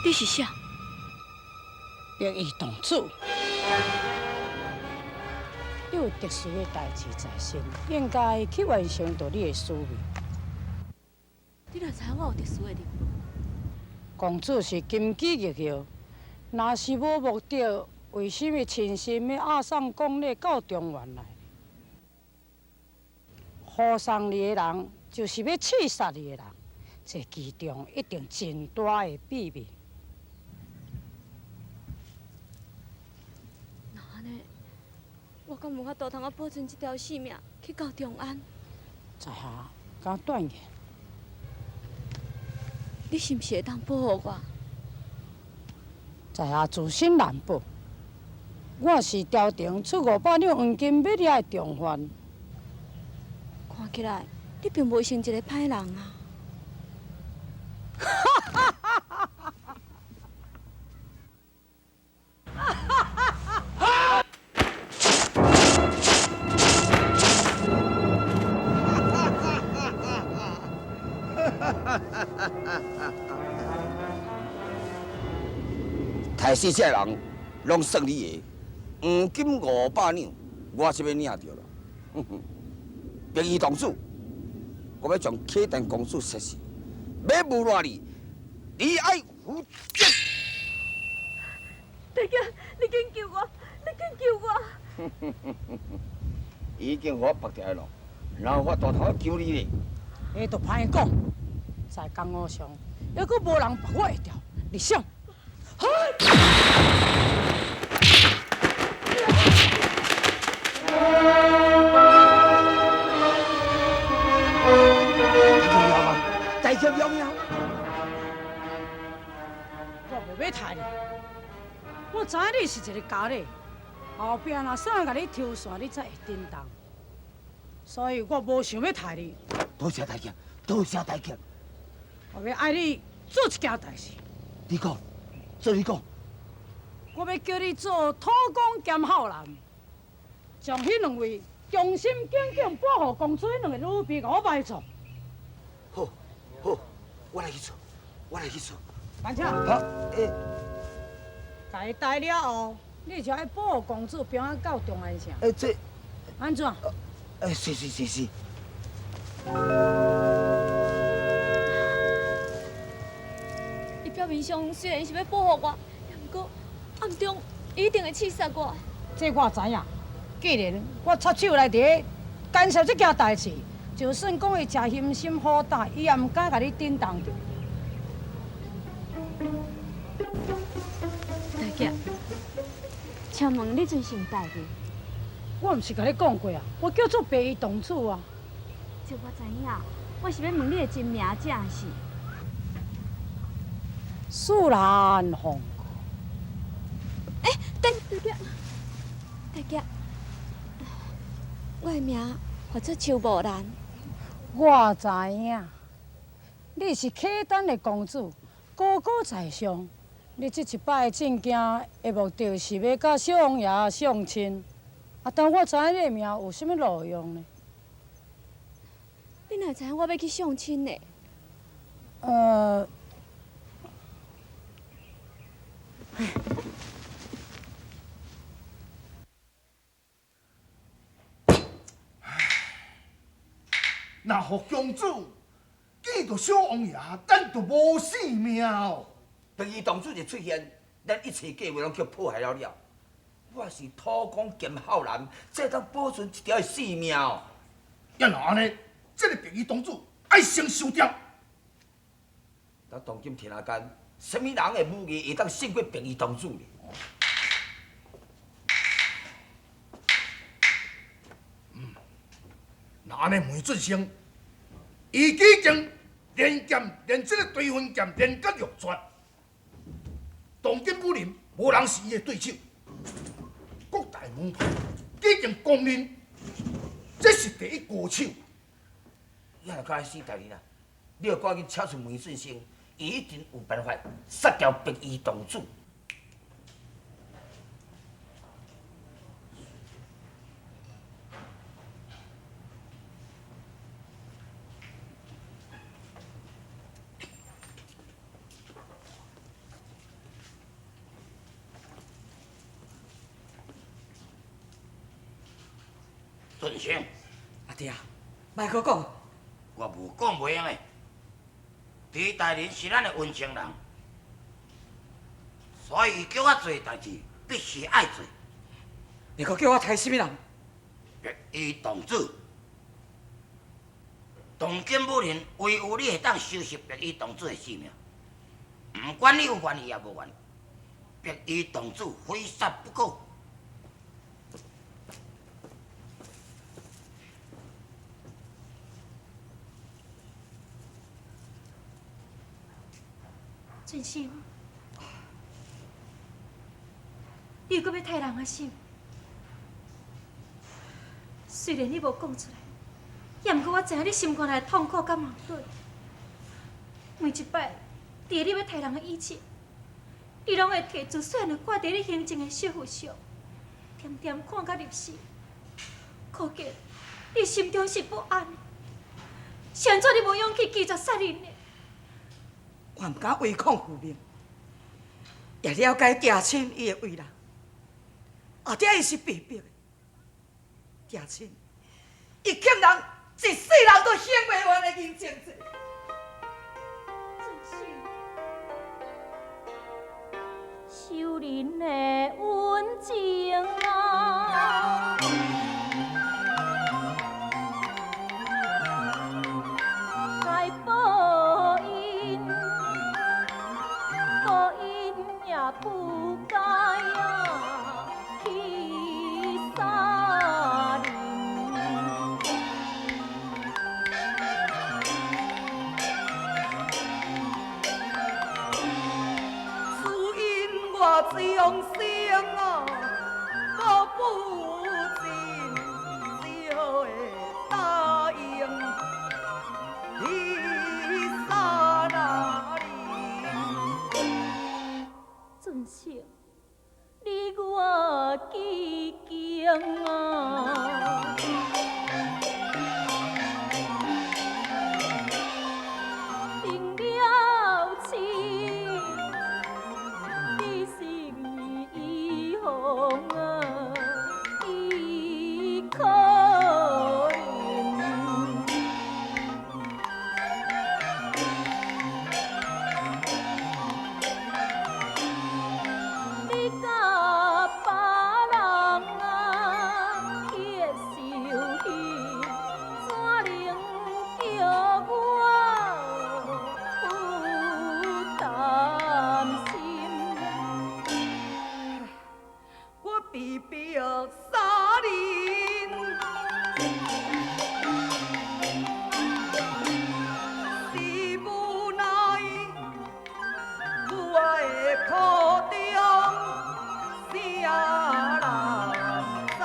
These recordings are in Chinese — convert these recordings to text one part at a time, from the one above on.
你是啥？白衣同主，你有特殊的代志在身，应该去完成到你的使命。你哪知影我有特殊的任务？公主是金枝玉叶，若是无目的，为什么亲心要押送宫内到中原来？护送你的人，就是要刺杀你的人，这其中一定真大的秘密。那安尼，我敢无法度通保存这条性命去到中安？在下敢断言，你是毋是会当保护我？在下自信难保。我是朝廷出500两黄金要你来重犯。看起来你并无像一个歹人啊！台西这人拢算你的，黄金500两，我是要领着了。白衣同主，我要将启den公主杀死，要诬赖你，你爱负责。大家，你紧救我！你紧救我！已经我绑定了，然后我大头救你咧。下都歹讲，在江湖上，还阁无人把我会掉。你想？大叫喵喵！我袂要杀你，我知影你是一个假的，后壁若啥甲你抽线，你才会震动。所以我无想要杀你。多谢大姐，多谢大姐。我要爱你做一件代志。你讲，做你讲。我要叫你做土公兼浩南，将迄2位忠心耿耿保护公主迄2个女婢，给我摆做。好，好，我来去做，我来去做。班车。好，家带了后，你就要保护公主平安到中安城。这安怎？是。伊表面上虽然是要保护我，不过暗中伊一定会刺杀我。这我知影。既然我插手来伫干涉这件代志，就算讲伊真心心好大，伊也毋敢甲你顶动着。大姐，请问你尊姓大名？我毋是甲你讲过啊，我叫做白衣同主啊。这我知影，我是要问你的真名正是？素兰红。大姐，大姐，我的名或者邱无兰。我知影，你是契丹的公主，高高在上。你这一摆的证件的目的是要甲小王爷相亲，但我知影你的名有啥物路用呢？你哪知影我要去相亲呢？那互公主见到小王爷，咱就无性命哦。白衣同主一出现，咱一切计划拢叫破坏了了。我是土公兼浩南，才当保存一条性命哦。要若安尼，这个白衣同主爱先收掉。咱当今天下间，什么人的武艺会当胜过白衣同主呢？那安尼梅准生，伊已经连剑连这个追魂剑连到玉镯，当今武林无人是伊的对手。各大门派已经公认，这是第一高手。你若敢死大人啊！你要赶紧敲出梅准生，伊一定有办法杀掉白衣同主。尊生，阿爹，莫搁讲，我无讲袂用的。狄大人是咱的温情人，所以伊叫我做代志，必须爱做。你搁叫我杀什么人？白衣童子，当今武人唯有你会当收拾白衣童子的性命，不管你有愿意也无愿意，白衣童子非杀不可。真心，你搁要杀人啊心？虽然你无讲出来，也毋过我知影你心肝内痛苦甲矛盾。每一摆，伫你要杀人的以前，你拢会摕自细汉挂伫你胸前的小符上，点点看甲入死。可见你心中是不安的。现在你无勇气继续杀人呢？我毋敢违抗父命，也了解爹亲伊的为人。阿爹伊是被逼的，爹亲伊欠人一世人都享袂完的人情债。受人的温情啊，该报应，报应也不该啊去杀人。我将生啊，我不尽就会答应你杀那里。尊姓，你我记经啊。定了情，你心已红啊，已可怜。你甲别人啊结仇恨，怎能叫我负担心？我被逼杀人，是无奈，我的苦中谁人知？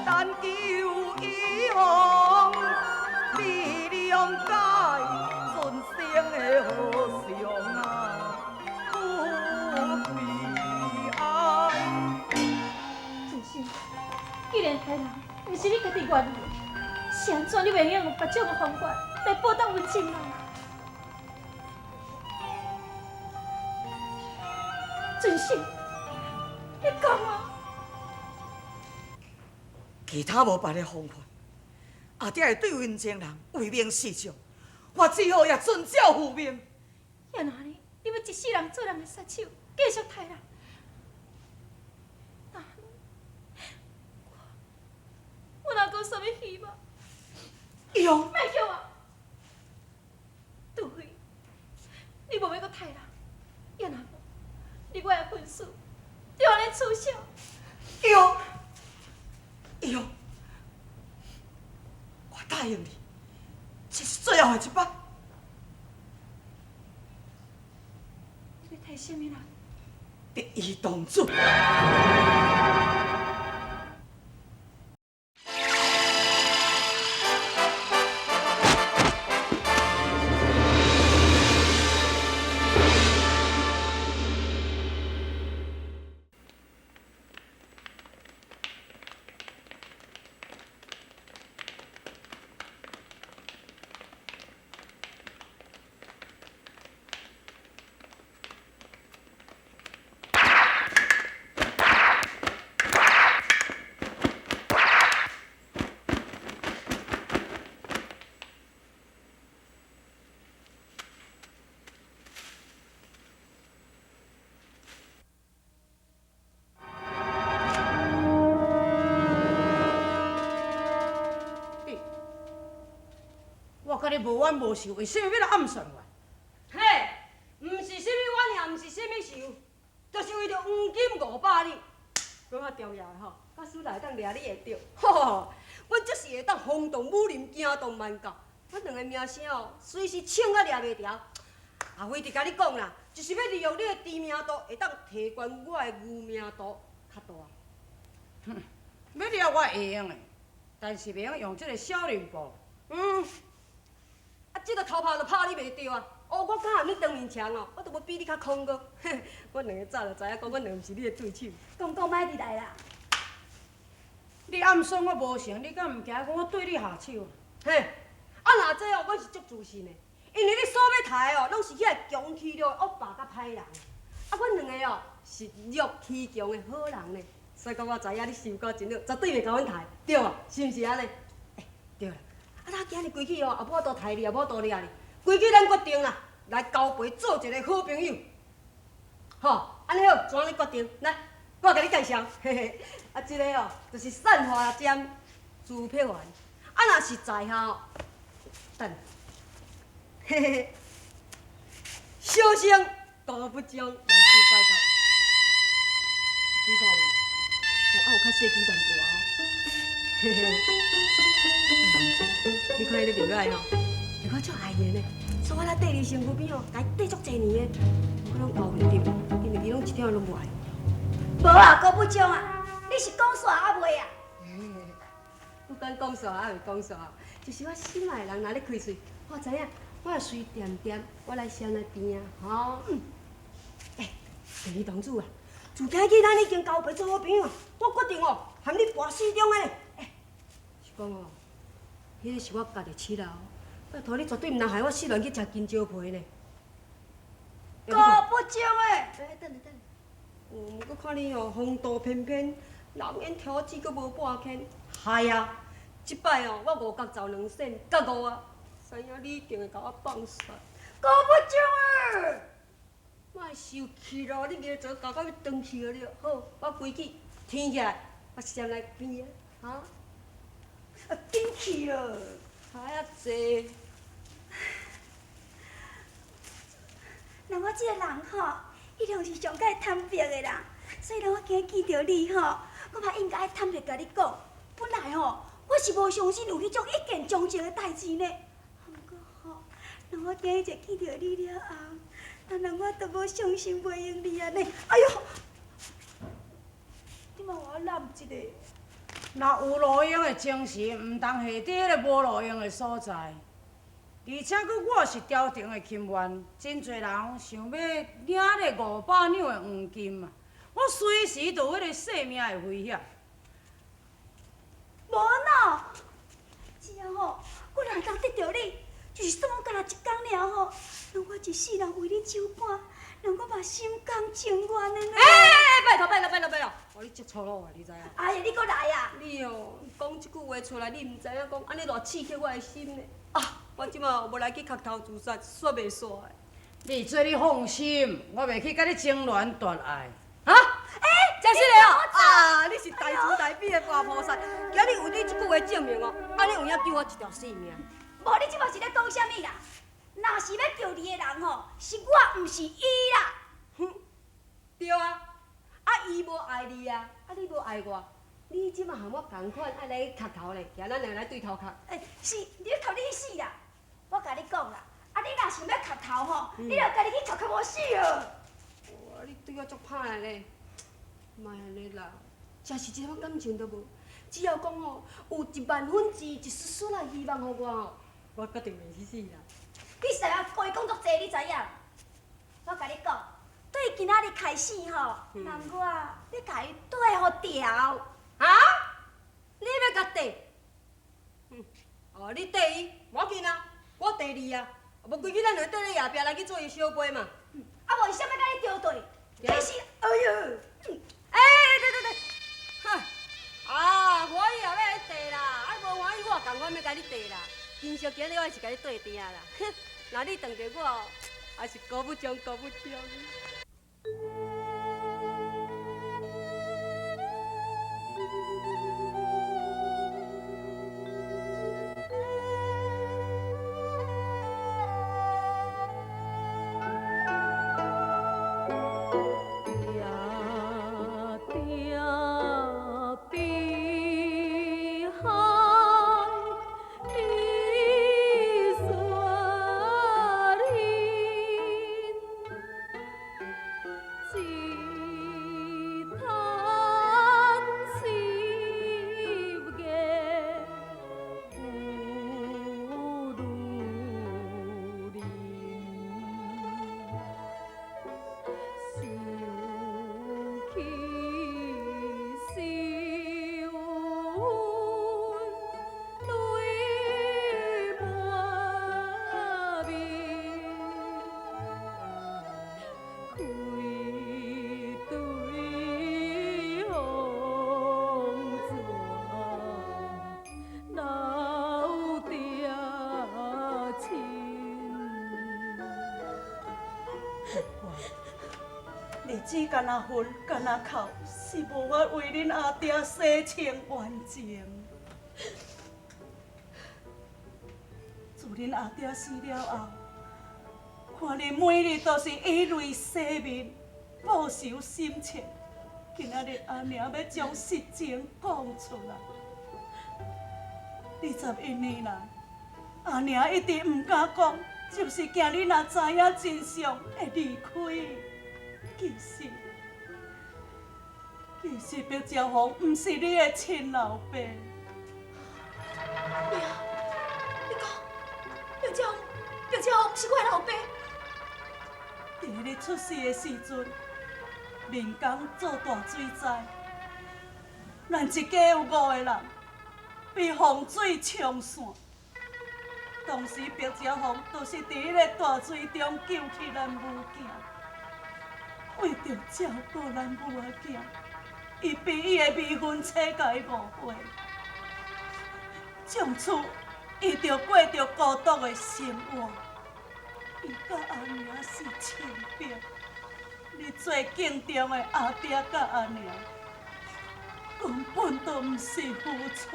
但求以后你谅解，顺生的好相啊，不悲哀。真心，既然害人毋是你家己愿意的，是安怎你袂用别种的方法来报答阮亲人？真心，你讲啊！其他无别的方法，阿爹会对温情人唯命是从，我只好也遵照父命。要哪里？你要一世人做人的杀手，继续杀人？那我哪有什么希望？用莫叫我！除非你无要搁杀人，要哪无？你我的婚事就安尼取消。用，我答应你，这是最后的一摆。你要杀什么人？白衣童子。你无冤无仇，为什么要来暗算我？嘿，毋是什么冤，也毋是什么仇，就是为着黄金500两。搁较重要的吼，假使来当掠你会着，吼，阮则是会当轰动武林，惊动万国。阮两个名声哦，随时抢啊掠袂牢。阿辉伫甲你讲啦，就是要利用你的知名度，会当提悬我的有名度较大。要掠我会用的，但是袂用用这个小人步。啊，这个头炮就拍你袂着啊！哦，我敢和你当面强哦，我都要比你较恐过。阮两个早就知影讲，阮两个是你的对手。公公莫伫来啦，你暗算我无成，你敢毋惊讲我对你下手？嘿，啊若这哦，我是足自信的，因为你所要杀的哦，拢是遐强气弱的恶霸甲歹人。啊，阮两个哦是弱气强的好人呢，所以讲我知影你受过真好，绝对袂甲阮杀，对啊，是毋是安尼？对啦，啊，咱今日规矩哦，也无多杀你，也无多掠你，规矩咱决定啦，来交陪做一个好朋友。吼，安尼好，怎你决定？来，我甲你介绍，嘿嘿，啊，这个哦就是散花针朱佩环，啊，若是在下，等，嘿嘿，小生高不将来自拜头，你看无？哦，啊有较细几万个哦，嘿嘿，你看伊个面歹吼，我足爱伊呢，所以我来缀你身躯边哦，甲伊缀足侪年的，我拢熬袂着，因为伊拢一点拢无爱。无啊，郭部长啊，你是讲煞啊袂啊？不管讲啥还是讲啥，就是我心爱的人若咧开喙，我知影，我也随点点，我来先来边啊，吼。第二同志啊，自今日咱已经交陪做好朋友，我决定哦，含你跋死中的。是讲哦，迄个是我家己饲啦哦，拜托你绝对毋通害我死乱去食金蕉皮呢。郭部长诶，等下。毋过看你哦，风度翩翩，人缘调子阁无半圈。系啊，即摆哦，我五角走两省，甲五啊，知影你一定会甲我放煞。郭部长诶，莫生气咯，你明早搞到要断气了了。好，我规矩天起来，我先来边啊，啊，顶去了。害啊济。那我这个人吼，伊常是上介坦白的人，所以让我今日见到你吼，我嘛应该坦白甲你讲，本来吼，我是无相信有迄种一见钟情的代志呢。不过吼，让我今日就见到你了后，那让我都无相信袂用你安尼。哎呦，你莫我揽一个。若有路用的精神，毋通下伫迄个无路用的所在。而且佫我是朝廷的钦员，真侪人想要领迄个500两的黄金嘛，我随时都有迄个性命的危险。无喏，只要吼，我若会当得到你，就是算我干那一工了吼，让我一世人为你守寡，让我嘛心甘情愿的呢。拜托，哦，你足粗鲁啊，你知影？哎呀，你搁来啊！你哦，讲即句话出来，你毋知影讲安尼偌刺激我的心呢。啊，我即马无来去磕头自杀，煞袂煞的。你做你放心，我袂去甲你争论夺爱。啊？真是的哦！啊，你是大慈大悲的大菩萨，今日有你即句话证明哦，安尼有影救我一条性命。无你即马是咧讲啥物啦？若是要救你的人吼，是我，毋是伊啦。哼，对啊，啊伊无爱你啊，啊你无爱我，你即马和我同款爱来磕头咧，行，咱两个来对头磕。是，你要磕你去死啦！我甲你讲啦，啊你若想要磕头吼，你著家己去磕，较无死哦。哇，你对我足歹的咧，莫安尼啦，真是一点感情都无。只要讲吼，有10000%一丝丝的希望互我吼，我决定袂去死啦。你使啊，故意讲足济，你知影？我甲你讲，对今仔日开始吼，人我要甲伊对互调。啊？你要甲缀？哦，你缀伊，无要紧啊，我缀你啊。无规矩咱两个缀咧后壁来去做伊小妹嘛。啊，无伊啥物甲你调对？其实，哎呦，对，哈，啊，欢喜也要来缀啦，啊无欢喜我也共款要甲你缀啦。今宵今日我是甲你缀定啦，哼，若你当着我，还是高不将。日子干那分，干那哭，是无法为恁阿爹洗清完净。自恁阿爹死了后，看恁每日都是以泪洗面，报仇心切。今仔日阿娘要将实情讲出来。21年来，阿娘一直唔敢讲，就是惊你若知影真相会离开。其实白朝红唔是你的亲老爸。娘，你讲白朝红是我的老爸？伫你出世的时阵，闽江做大水灾，咱一家有5个人被洪水冲散。当时白朝红就是伫迄个大水中救起咱母囝。为着照顾咱母仔囝，伊被伊的未婚妻甲伊误会，从此伊就过着孤独的生活。伊甲阿娘是亲表，你最敬重的阿爹甲阿娘，根本都毋是夫妻。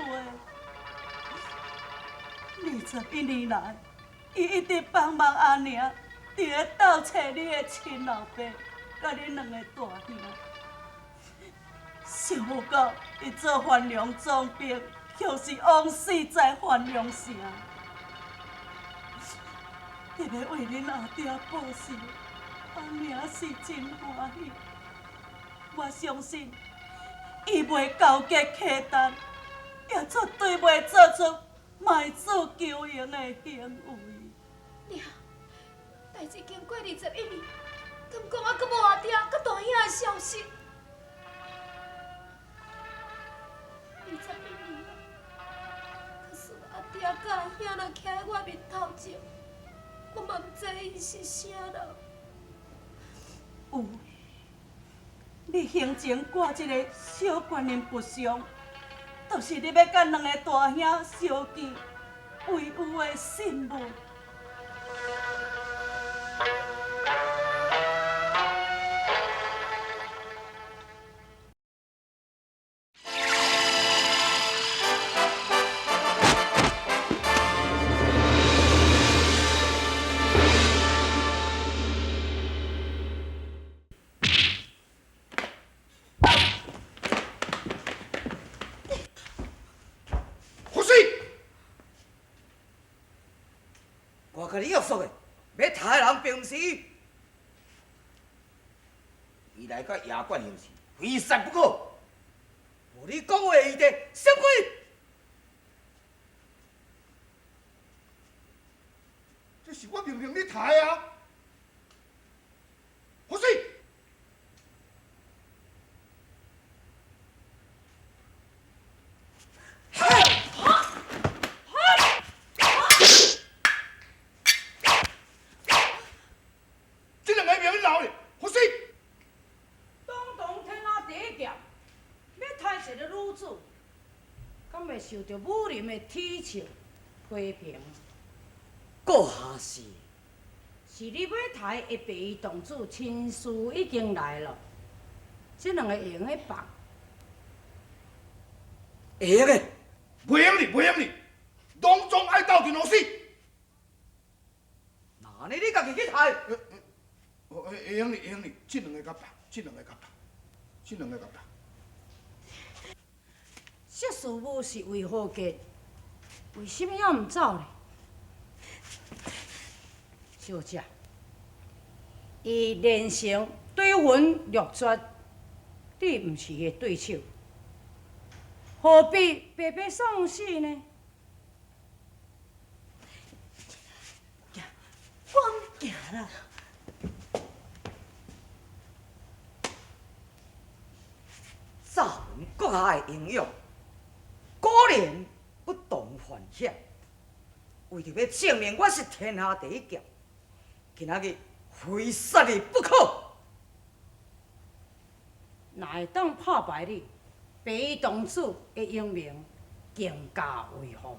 21年来，伊一直帮忙阿娘，伫咧斗找你的亲老爸。甲恁2个大兄，想不到伊做樊良总兵，却是枉死在樊良城。特别为恁阿爹报仇，阿娘是真欢喜。我相信，伊袂交结客单，也绝对袂做出卖子求赢的行为。娘，代志经过21年。敢讲啊，阁无阿爹甲大兄的消息。21年了，可是阿爹甲阿兄若徛在我面头前，我嘛毋知因是啥人。有，你行前挂一个小观念不详，就是你要甲2个大兄相见，维护的信物。我甲你约束的，要杀人并毋是伊。伊来甲衙管行事，非杀不可。无你讲话伊得闪开。这是我明明咧杀的啊！胡水，这2个名老的，胡水。当天下第一剑，要杀一个女子，敢会受到武林的耻笑批评？阁下是你要杀的白衣童子亲事已经来了，这2个会用去放？会用的，袂用哩，袂用哩，拢总爱斗阵互死。那你家己去杀。会用哩，会用哩，这2个较棒，这2个较棒，这2个较棒。这师母是为何结？为什么还唔走呢？小姐，伊连成对魂略绝，你唔是伊的对手，何必白白送死呢？我行啦。早闻阁下的英勇，果然不懂凡响。为着要证明我是天下第一剑，今仔日非杀你不可。哪会当破败你白衣童子的英名，更加威风？